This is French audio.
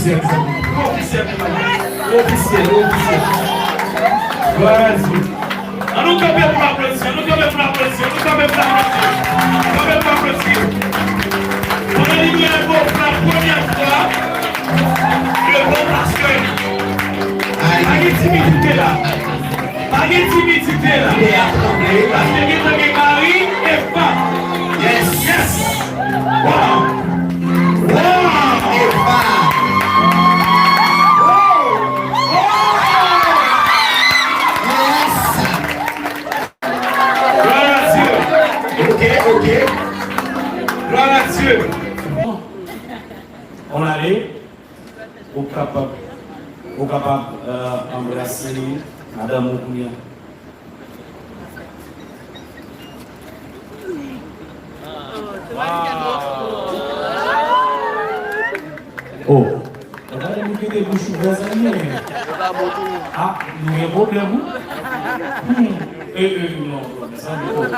officiel. Officiel. Voilà. Nous quand même pour applaudir. On a libéré pour la première fois le bon pasteur. Pas de timidité là. Parce que Marie et pas. Yes. Wow. Ok. Gloire à Dieu. On allait au capable embrasser Madame Oukounia. Oh, regardez vous quittez bouche ouverte. Ah, nous avons un problème. Non, ça